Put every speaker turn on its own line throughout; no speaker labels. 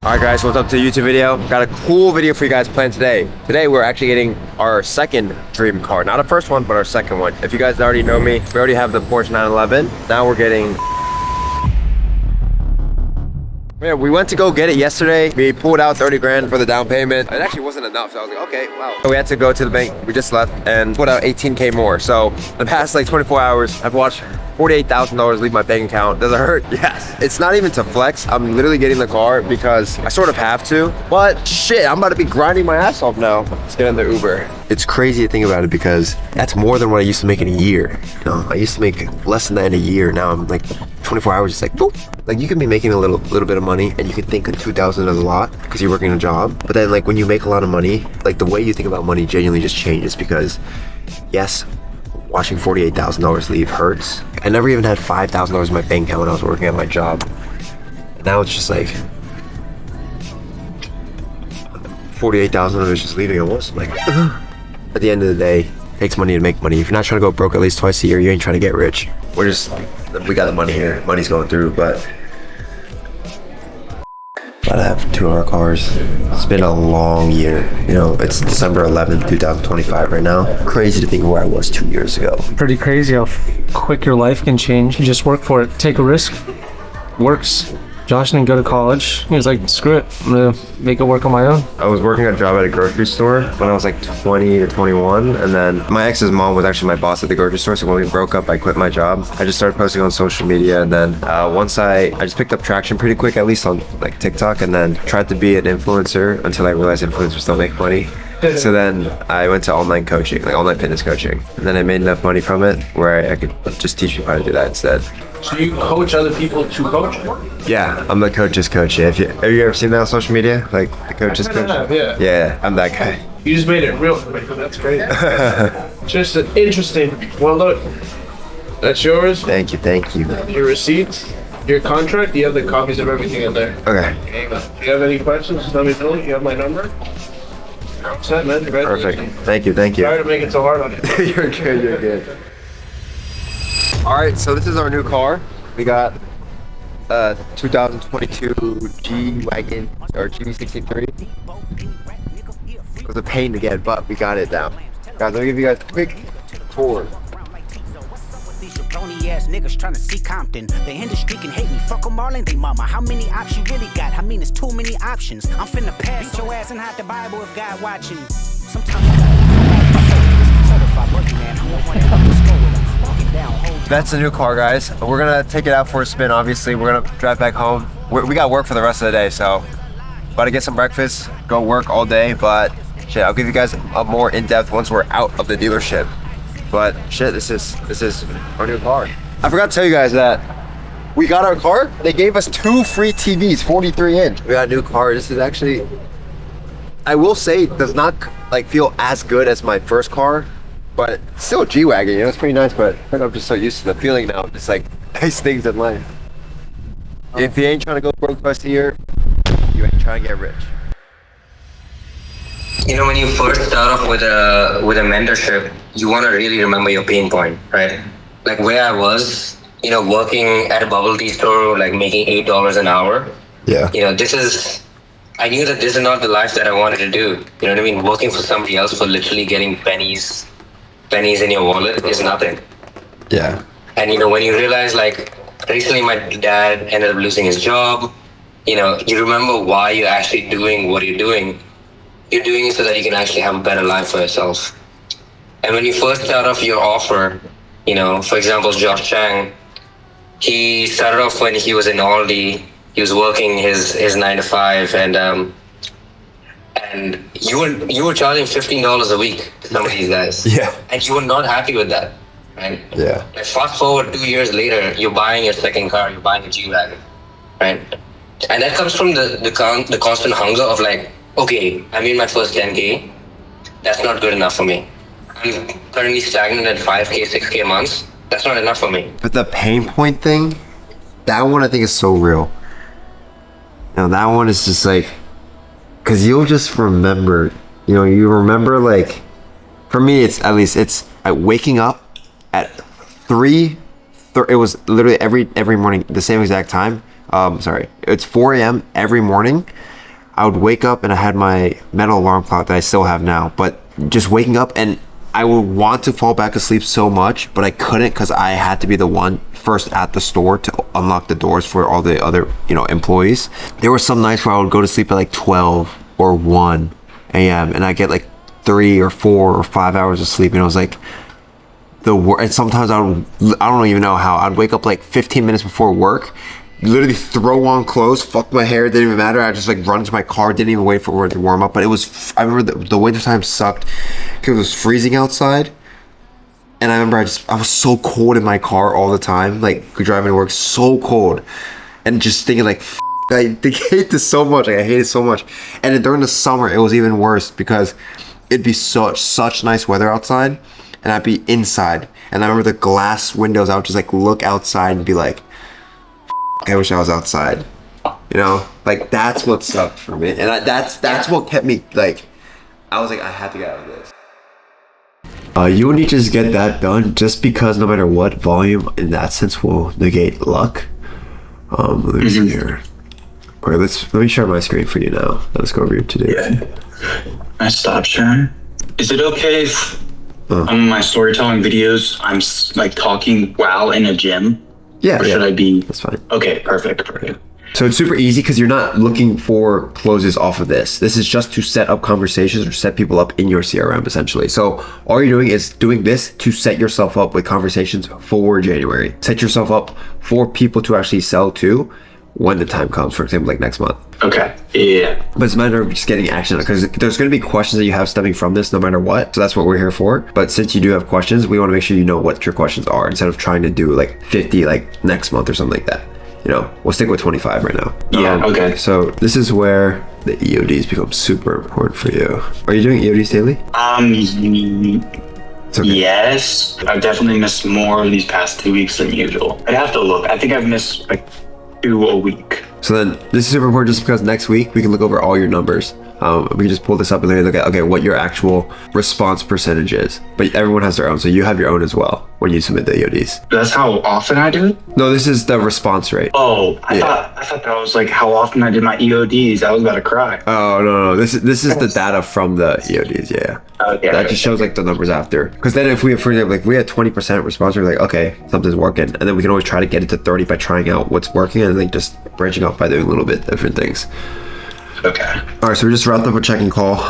Alright guys, what's up to the YouTube video? Got a cool video for you guys planned today. Today we're actually getting our second dream car. Not our first one, but our second one. If you guys already know me, we already have the Porsche 911. Now we're getting... Yeah, we went to go get it yesterday. We pulled out 30 grand for the down payment. It actually wasn't enough, so I was like, okay, wow. So we had to go to the bank, we just left, and put out 18K more. So the past like 24 hours, I've watched $48,000 leave my bank account. Does it hurt? Yes. It's not even to flex. I'm literally getting the car because I sort of have to. But shit, I'm about to be grinding my ass off now. Let's get in the Uber. It's crazy to think about it because that's more than what I used to make in a year. You know, I used to make less than that in a year. Now I'm like 24 hours, it's like, boop. Like you can be making a little bit of money and you can think of 2,000 is a lot because you're working a job. But then like when you make a lot of money, like the way you think about money genuinely just changes because yes, watching $48,000 leave hurts. I never even had $5,000 in my bank account when I was working at my job. And now it's just like $48,000 just leaving almost. Like at the end of the day, it takes money to make money. If you're not trying to go broke at least twice a year, you ain't trying to get rich. We got the money here. Money's going through, but I have two of our cars. It's been a long year. You know, it's December 11th, 2025 right now. Crazy to think of where I was 2 years ago.
Pretty crazy how quick your life can change. You just work for it. Take a risk. Works. Josh didn't go to college. He was like, screw it. I'm gonna make it work on my own.
I was working a job at a grocery store when I was like 20 or 21. And then my ex's mom was actually my boss at the grocery store. So when we broke up, I quit my job. I just started posting on social media. And then once I just picked up traction pretty quick, at least on like TikTok, and then tried to be an influencer until I realized influencers don't make money. So then I went to online coaching, like online fitness coaching. And then I made enough money from it where I could just teach people how to do that instead.
So you coach other people to coach?
Yeah, I'm the coach's coach. Have you ever seen that on social media? Like the coach's coach?
Yeah.
Yeah, I'm that guy.
You just made it real quick. That's great. Just interesting. Well, look, that's yours.
Thank you.
Your receipts, your contract. You have the copies of everything in there.
Okay.
If you have any questions, just let me know. You have my number. Set, man.
Perfect. Thank you.
Sorry to make it so hard on you.
You're good. All right, so this is our new car. We got 2022 G-Wagon or GB63. It was a pain to get, but we got it now. Guys, let me give you guys a quick tour.
Phony ass niggas trying to see Compton. The industry can hate me. Fuck them all and they mama. How many options you really got? I mean, it's too many options. I'm finna pass your ass and hide the Bible if God watching. Sometimes you gotta certified working man. I'm the one that up the score with them. Walking down.
That's the new car, guys. We're gonna take it out for a spin. Obviously, we're gonna drive back home. We got work for the rest of the day, so about to get some breakfast, go work all day. But shit, I'll give you guys a more in-depth once we're out of the dealership. But shit, this is our new car. I forgot to tell you guys that we got our car. They gave us 2 free TVs, 43 inch. We got a new car. This is actually, I will say, does not like feel as good as my first car, but it's still a G-Wagon. You know, it's pretty nice. But I'm just so used to the feeling now. Just like nice things in life. If you ain't trying to go broke twice a year, you ain't trying to get rich.
You know, when you first start off with a mentorship, you want to really remember your pain point, right? Like where I was, you know, working at a bubble tea store, like making $8 an hour.
Yeah.
You know, I knew that this is not the life that I wanted to do. You know what I mean? Working for somebody else for literally getting pennies in your wallet is nothing.
Yeah.
And you know, when you realize, like, recently my dad ended up losing his job, you know, you remember why you're actually doing what you're doing. You're doing it so that you can actually have a better life for yourself. And when you first start off your offer, you know, for example, Josh Chang, he started off when he was in Aldi. He was working his 9 to 5, and you were charging $15 a week to some of these guys.
Yeah.
And you were not happy with that, right?
Yeah.
Like fast forward 2 years later, you're buying your second car, you're buying a G-Wagon, right? And that comes from the constant hunger of like, okay, I made my first 10K. That's not good enough for me. I'm currently stagnant at 5K, 6K months. That's not enough for me.
But the pain point thing, that one I think is so real. You know, that one is just like, cause you'll just remember, you know, you remember like, for me, it's at least, it's waking up at 3, it was literally every morning, the same exact time. Sorry, it's 4 a.m. every morning. I would wake up and I had my metal alarm clock that I still have now, but just waking up and I would want to fall back asleep so much, but I couldn't because I had to be the one first at the store to unlock the doors for all the other, employees. There were some nights where I would go to sleep at like 12 or 1 a.m. and I get like 3 or 4 or 5 hours of sleep, and it was like and sometimes I don't even know how, I'd wake up like 15 minutes before work, literally throw on clothes, fuck my hair, didn't even matter. I just like run to my car, didn't even wait for it to warm up. But it was, I remember the winter time sucked because it was freezing outside. And I remember I was so cold in my car all the time, like driving to work, so cold. And just thinking like, I hate this so much, like I hate it so much. And then during the summer, it was even worse because it'd be such nice weather outside and I'd be inside. And I remember the glass windows, I would just like look outside and be like, I wish I was outside, like that's what sucked for me, and that's what kept me like, I was like, I had to get out of this. You would need to just get that done, just because no matter what, volume in that sense will negate luck. Let me see here. All right, let me share my screen for you now. Let's go over your to-do.
Yeah. I stop sharing. Is it okay if on my storytelling videos I'm like talking while in a gym?
Yeah.
Or should I be?
That's fine.
Okay, perfect.
So it's super easy because you're not looking for closes off of this. This is just to set up conversations or set people up in your CRM essentially. So all you're doing is doing this to set yourself up with conversations for January. Set yourself up for people to actually sell to when the time comes, for example, like next month.
Okay. Yeah.
But it's a matter of just getting action, because there's going to be questions that you have stemming from this no matter what. So that's what we're here for. But since you do have questions, we want to make sure you know what your questions are instead of trying to do like 50 like next month or something like that. We'll stick with 25 right now.
Yeah. Okay.
So this is where the EODs become super important for you. Are you doing EODs daily?
Okay. Yes. I've definitely missed more of these past 2 weeks than usual. I'd have to look. I think I've missed like 2 a week.
So then this is super important just because next week we can look over all your numbers. We can just pull this up and then look at, okay, what your actual response percentage is. But everyone has their own, so you have your own as well when you submit the EODs.
That's how often I do it?
No, this is the response rate.
Oh, I thought that was like how often I did my EODs. I was about to cry.
Oh, no. This is the data from the EODs, yeah.
Okay.
That just shows like the numbers after. Because then if we, for example, like we had 20% response, we're like, okay, something's working. And then we can always try to get it to 30 by trying out what's working and like just branching out by doing a little bit different things.
Okay.
All right, so we just wrapped up a check-in call,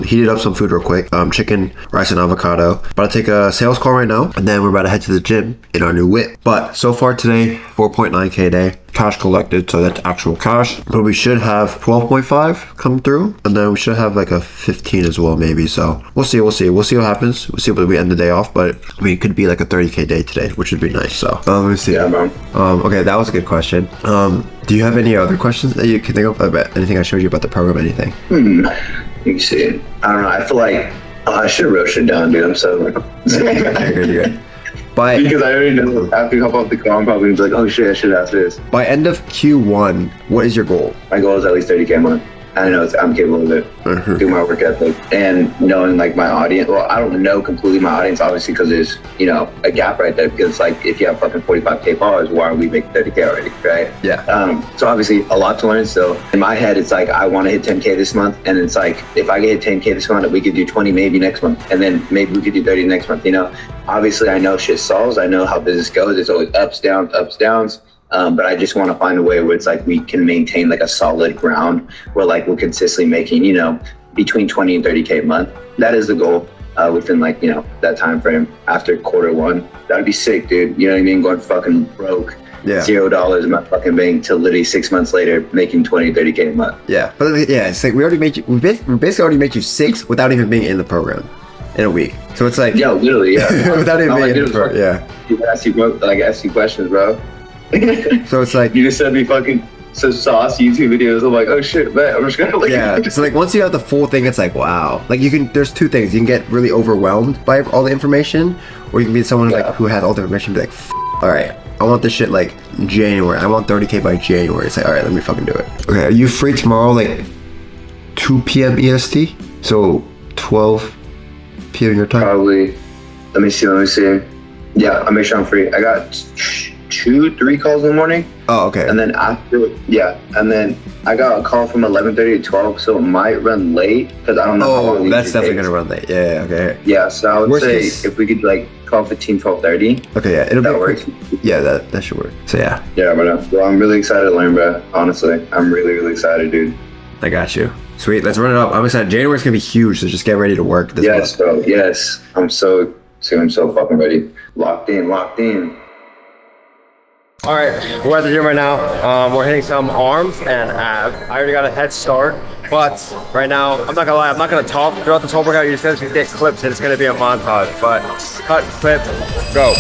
heated up some food real quick, chicken, rice, and avocado. About to take a sales call right now, and then we're about to head to the gym in our new whip. But so far today, 4.9K a day, cash collected, so that's actual cash. But we should have 12.5 come through, and then we should have like a 15 as well, maybe. So we'll see what happens. We'll see what we end the day off, but I mean, it could be like a 30K day today, which would be nice. So let me see.
Yeah, man.
Okay, that was a good question. Do you have any other questions that you can think of about anything I showed you about the program, anything?
Let me see. I don't know. I feel like I should have wrote it down, dude. I'm so
You're good. By,
because I already know after you hop off the car, I'm probably gonna be like, oh shit, I should ask this.
by end of Q1, what is your goal?
My goal is at least 30K a month. I know I'm capable of it. Do my work ethic and knowing like my audience. Well, I don't know completely my audience, obviously, because there's a gap right there. Because like if you have fucking 45K followers, why are we making 30K already, right?
Yeah.
So obviously a lot to learn. So in my head, it's like I want to hit 10K this month, and it's like if I get 10K this month, we could do 20 maybe next month, and then maybe we could do 30 next month. Obviously I know shit solves. I know how business goes. It's always ups, downs. But I just want to find a way where it's like we can maintain like a solid ground where like we're consistently making, between 20 and 30K a month. That is the goal within like, that time frame after Q1. That'd be sick, dude. You know what I mean? Going fucking broke.
Yeah.
$0 in my fucking bank till literally 6 months later making 20, 30K a month.
Yeah. But yeah, it's like we basically already made you 6 without even being in the program in a week. So it's like,
Yeah, literally, yeah.
without even being in the program. Yeah.
People ask you questions, bro.
So it's like,
You just send me fucking some sauce YouTube videos. I'm like, oh shit, man, I'm just gonna look
yeah.
at it.
So like once you have the full thing, it's like, wow. Like there's two things. You can get really overwhelmed by all the information, or you can be someone like who has all the information and be like, all right, I want this shit like January. I want 30K by January. It's like, all right, let me fucking do it. Okay, are you free tomorrow like 2 p.m. EST? So 12 p.m. your time?
Probably. Let me see. Yeah, I'll make sure I'm free. I got 3 calls in the morning.
Oh, okay.
And then and then I got a call from 11:30 to 12, so it might run late because I don't know how long.
Oh, that's definitely gonna run late. Yeah, okay.
Yeah, so I would
Worst
say
case.
if we could like 12:15, 12:30.
Okay, yeah, it'll
That
be
works.
quick. Yeah, that should work. So yeah,
Well, I'm really excited to learn, bro. Honestly, I'm really, really excited, dude.
I got you. Sweet, let's run it up. I'm excited. January's gonna be huge, so just get ready to work this
Yes,
month.
bro. Yes, I'm so fucking ready. Locked in.
All right, we're at the gym right now. We're hitting some arms and abs. I already got a head start, but right now, I'm not gonna lie, I'm not gonna talk throughout this whole workout. You're just gonna get clips and it's gonna be a montage, but cut, clip, go.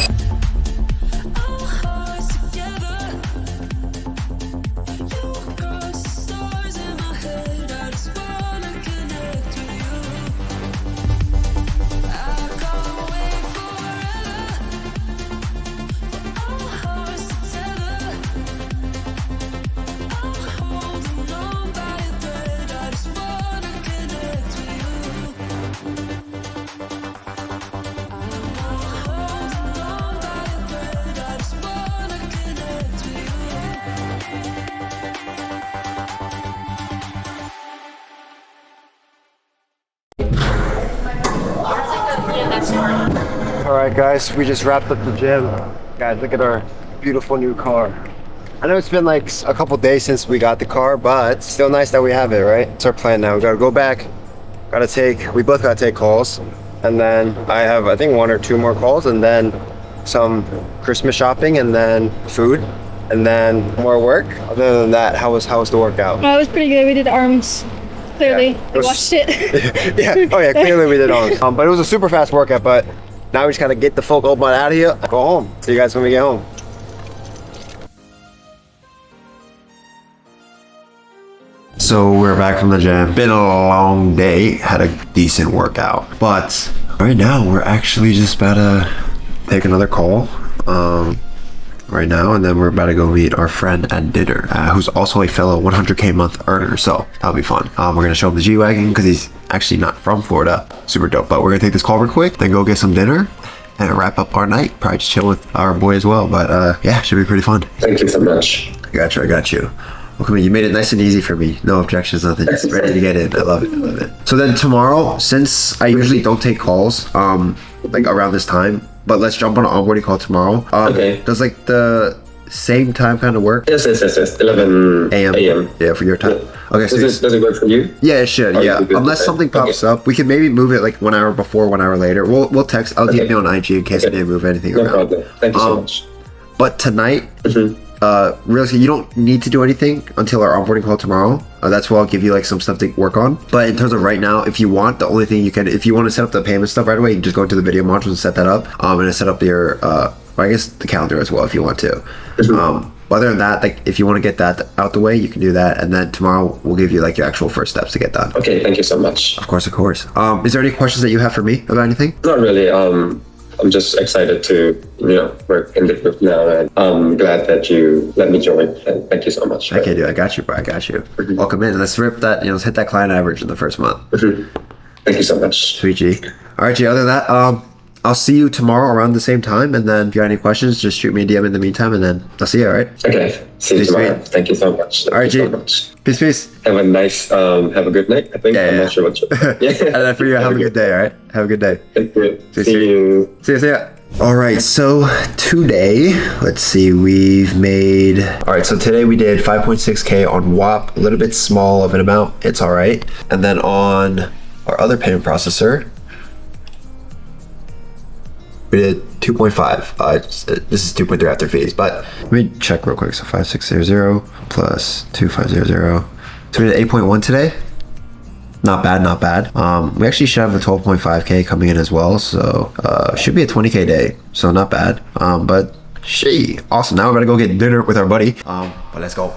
All right, guys, we just wrapped up the gym. Guys, look at our beautiful new car. I know it's been like a couple days since we got the car, but it's still nice that we have it, right? It's our plan now. We gotta go back, we both gotta take calls. And then I have, I think 1 or 2 more calls, and then some Christmas shopping, and then food, and then more work. Other than that, how was the workout?
Oh, it was pretty good. We did arms. Clearly,
Yeah,
I watched it.
Yeah, oh yeah, clearly we did arms. But it was a super fast workout, but now we just gotta get the full old butt out of here, go home. See you guys when we get home. So we're back from the gym. Been a long day, had a decent workout. But right now we're actually just about to take another call right now, and then we're about to go meet our friend at dinner, who's also a fellow 100K month earner, so that'll be fun. We're gonna show him the G-Wagon because he's actually not from Florida. Super dope. But we're gonna take this call real quick, then go get some dinner and wrap up our night. Probably just chill with our boy as well, but yeah, should be pretty fun.
Thank you so much.
I got you. Well, come on, you made it nice and easy for me. No objections, nothing. Just ready to get in. I love it. So then tomorrow, since I usually don't take calls, like around this time, but let's jump on an onboarding call tomorrow.
Okay.
Does like the same time kind of work?
Yes. 11 a.m.
Yeah, for your time.
Yeah.
Okay, so
Does it work for you?
yeah, it should.
Or
Yeah,
you good
unless
with
something
that?
pops up, we can maybe move it like 1 hour before, 1 hour later. We'll text. I'll
Okay.
DM you on IG in case I didn't move anything
No
around.
problem. Thank you so much.
But tonight, realistically, you don't need to do anything until our onboarding call tomorrow. That's where I'll give you like some stuff to work on. But in terms of right now, if you want, the only thing you can, if you want to set up the payment stuff right away, you can just go into the video modules and set that up. And set up your, I guess the calendar as well if you want to. But other than that, like if you want to get that out the way, you can do that. And then tomorrow we'll give you like your actual first steps to get done.
Okay, thank you so much.
Of course. Is there any questions that you have for me about anything?
Not really. I'm just excited to, work in the group now, and I'm glad that you let me join. And thank you so much.
Okay, dude, I got you, bro. I got you. Welcome in. Let's rip that. Let's hit that client average in the first month.
Thank you so much.
Sweet G. All right, G. Other than that, I'll see you tomorrow around the same time. And then if you have any questions, just shoot me a DM in the meantime, and then I'll see you. All right.
Okay. See you
Peace,
tomorrow.
mate.
Thank you so much.
All right, G.
Thank you so much.
Peace.
Have a good night. I think. I'm not sure what
And then for you, have a good day. All right. Have a good day.
Thank you.
See
See you.
See ya. All right, so today, let's see, we've made... All right, so today we did 5.6K on WAP, a little bit small of an amount. It's all right. And then on our other payment processor, we did 2.5. This is 2.3 after fees, but let me check real quick. So 5600 plus 2500. So we did 8.1 today. Not bad. We actually should have a 12.5K coming in as well, so should be a 20K day, so not bad. But awesome. Now we're gonna go get dinner with our buddy. But let's go.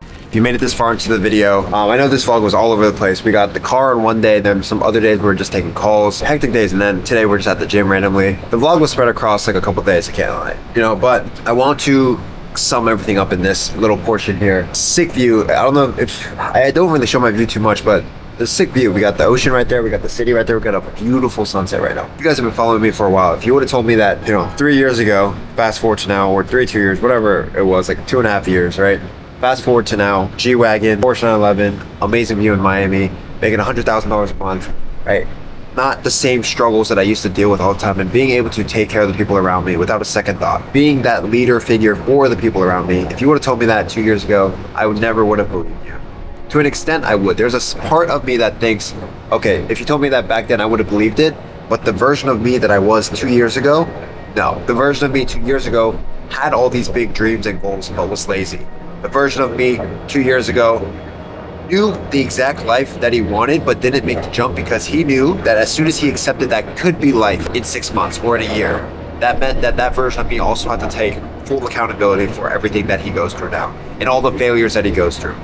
If you made it this far into the video, I know this vlog was all over the place. We got the car on one day, then some other days we were just taking calls, hectic days, and then today we're just at the gym randomly. The vlog was spread across like a couple days, I can't lie. But I want to sum everything up in this little portion here. Sick view. I don't know if I don't really show my view too much, but the sick view. We got the ocean right there. We got the city right there. We got a beautiful sunset right now. You guys have been following me for a while. If you would have told me that, 3 years ago, fast forward to now, or 2 years, whatever it was, like 2.5 years, right? Fast forward to now, G-Wagon, Porsche 911, amazing view in Miami, making $100,000 a month, right? Not the same struggles that I used to deal with all the time, and being able to take care of the people around me without a second thought. Being that leader figure for the people around me. If you would have told me that 2 years ago, I would never would have believed you. To an extent, I would. There's a part of me that thinks, okay, if you told me that back then, I would have believed it. But the version of me that I was 2 years ago, no. The version of me 2 years ago had all these big dreams and goals, but was lazy. The version of me 2 years ago knew the exact life that he wanted, but didn't make the jump because he knew that as soon as he accepted that could be life in 6 months or in a year, that meant that version of me also had to take full accountability for everything that he goes through now and all the failures that he goes through.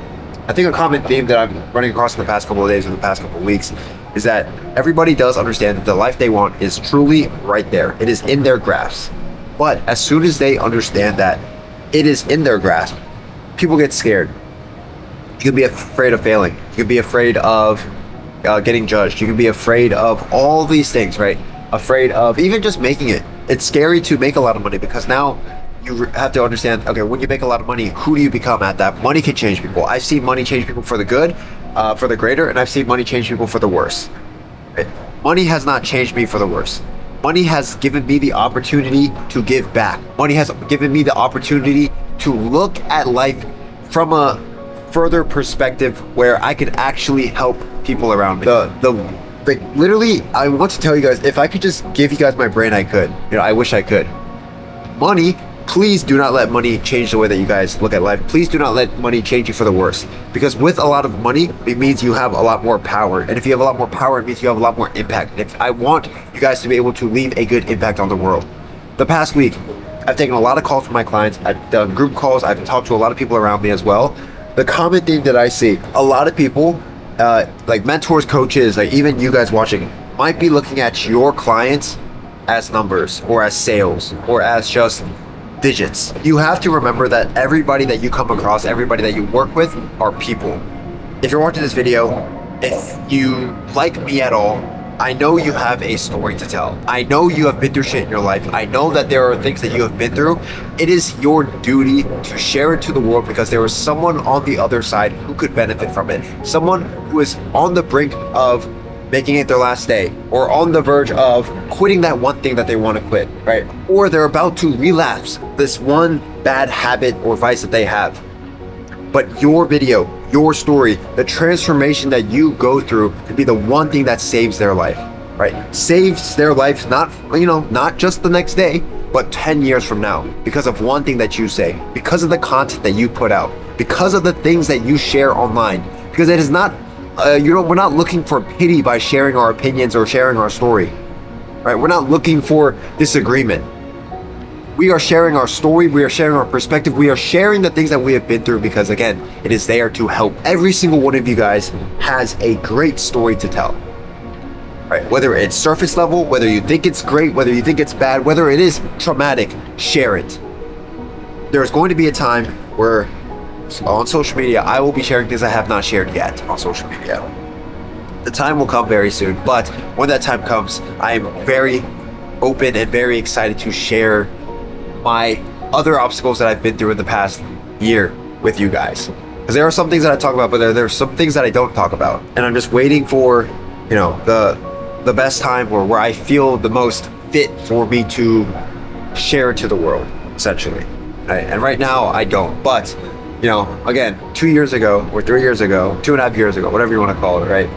I think a common theme that I'm running across in the past couple of days or the past couple of weeks is that everybody does understand that the life they want is truly right there. It is in their grasp. But as soon as they understand that it is in their grasp, people get scared. You can be afraid of failing. You can be afraid of getting judged. You can be afraid of all these things, right? Afraid of even just making it. It's scary to make a lot of money because now you have to understand, okay, when you make a lot of money, who do you become at that? Money can change people. I've seen money change people for the good, for the greater, and I've seen money change people for the worse. Right? Money has not changed me for the worse. Money has given me the opportunity to give back. Money has given me the opportunity to look at life from a further perspective where I could actually help people around me. Literally, I want to tell you guys, if I could just give you guys my brain, I could. I wish I could. Money, please do not let money change the way that you guys look at life. Please do not let money change you for the worse. Because with a lot of money, it means you have a lot more power. And if you have a lot more power, it means you have a lot more impact. And if I want you guys to be able to leave a good impact on the world. The past week, I've taken a lot of calls from my clients. I've done group calls. I've talked to a lot of people around me as well. The common theme that I see, a lot of people, like mentors, coaches, like even you guys watching, might be looking at your clients as numbers or as sales or as just digits. You have to remember that everybody that you come across, everybody that you work with are people. If you're watching this video, if you like me at all, I know you have a story to tell. I know you have been through shit in your life. I know that there are things that you have been through. It is your duty to share it to the world because there is someone on the other side who could benefit from it. Someone who is on the brink of making it their last day or on the verge of quitting that one thing that they want to quit, right? Or they're about to relapse this one bad habit or vice that they have. But your video, your story, the transformation that you go through could be the one thing that saves their life, right? Saves their life, not just the next day, but 10 years from now, because of one thing that you say, because of the content that you put out, because of the things that you share online, because it is not, we're not looking for pity by sharing our opinions or sharing our story, right? We're not looking for disagreement. We are sharing our story, we are sharing our perspective, we are sharing the things that we have been through because, again, it is there to help. Every single one of you guys has a great story to tell, right? Whether it's surface level, whether you think it's great, whether you think it's bad, whether it is traumatic, share it. There's going to be a time where on social media, I will be sharing things I have not shared yet on social media. The time will come very soon, but when that time comes, I am very open and very excited to share my other obstacles that I've been through in the past year with you guys. Because there are some things that I talk about, but there are some things that I don't talk about. And I'm just waiting for, the best time where I feel the most fit for me to share it to the world, essentially. Right? And right now, I don't. But, again, 2 years ago, or 3 years ago, 2.5 years ago, whatever you want to call it, right?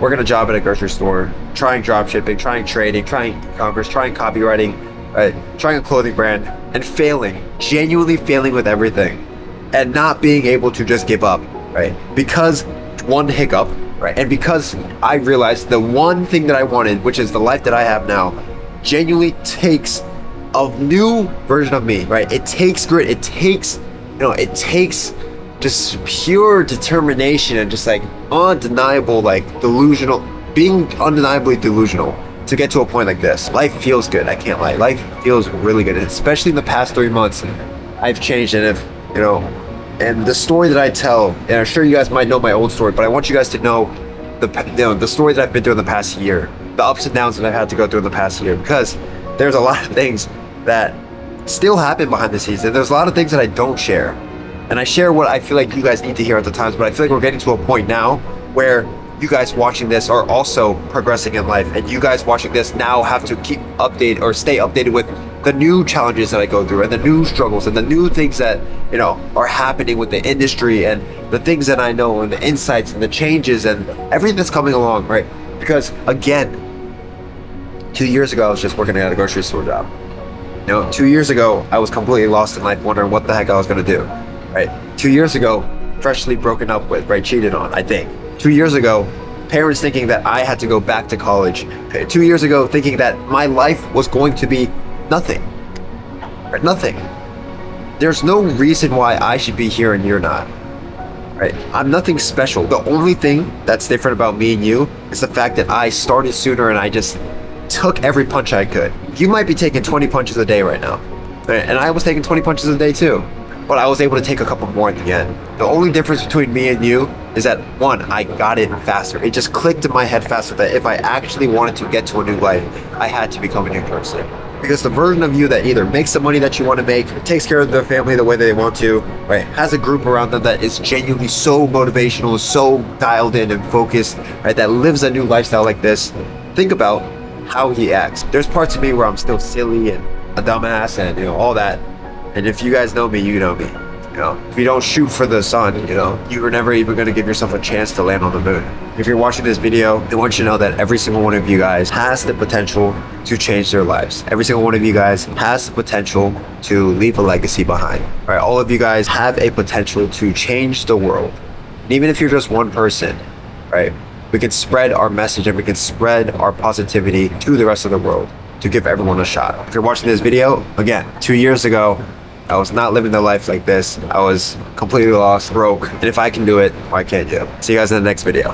Working a job at a grocery store, trying drop shipping, trying trading, trying e-commerce, trying copywriting, right? Trying a clothing brand and failing, genuinely failing with everything and not being able to just give up, right? Because one hiccup, right? And because I realized the one thing that I wanted, which is the life that I have now, genuinely takes a new version of me, right? It takes grit. It takes, it takes just pure determination and just like undeniable, like delusional, being undeniably delusional to get to a point like this. Life feels good, I can't lie. Life feels really good, and especially in the past 3 months, I've changed. And and the story that I tell, and I'm sure you guys might know my old story, but I want you guys to know the story that I've been through in the past year, the ups and downs that I've had to go through in the past year, because there's a lot of things that still happen behind the scenes, and there's a lot of things that I don't share. And I share what I feel like you guys need to hear at the times, but I feel like we're getting to a point now where you guys watching this are also progressing in life, and you guys watching this now have to keep updated or stay updated with the new challenges that I go through and the new struggles and the new things that, you know, are happening with the industry and the things that I know and the insights and the changes and everything that's coming along, right? Because again, 2 years ago, I was just working at a grocery store job. You know, 2 years ago, I was completely lost in life, wondering what the heck I was gonna do, right? 2 years ago, freshly broken up with, right? Cheated on, I think. 2 years ago, parents thinking that I had to go back to college. 2 years ago, thinking that my life was going to be nothing, right? Nothing. There's no reason why I should be here and you're not, right? I'm nothing special. The only thing that's different about me and you is the fact that I started sooner and I just took every punch I could. You might be taking 20 punches a day right now, right? And I was taking 20 punches a day too, but I was able to take a couple more at the end. The only difference between me and you is that, one, I got it faster. It just clicked in my head faster that if I actually wanted to get to a new life, I had to become a new person. Because the version of you that either makes the money that you want to make, takes care of their family the way they want to, right, has a group around them that is genuinely so motivational, so dialed in and focused, right, that lives a new lifestyle like this, think about how he acts. There's parts of me where I'm still silly and a dumbass and, you know, all that. And if you guys know me, you know me. You know, if you don't shoot for the sun, you know, you were never even going to give yourself a chance to land on the moon. If you're watching this video, I want you to know that every single one of you guys has the potential to change their lives. Every single one of you guys has the potential to leave a legacy behind. Right? All of you guys have a potential to change the world. And even if you're just one person, right, we can spread our message and we can spread our positivity to the rest of the world to give everyone a shot. If you're watching this video, again, 2 years ago, I was not living the life like this. I was completely lost, broke. And if I can do it, why can't you? See you guys in the next video.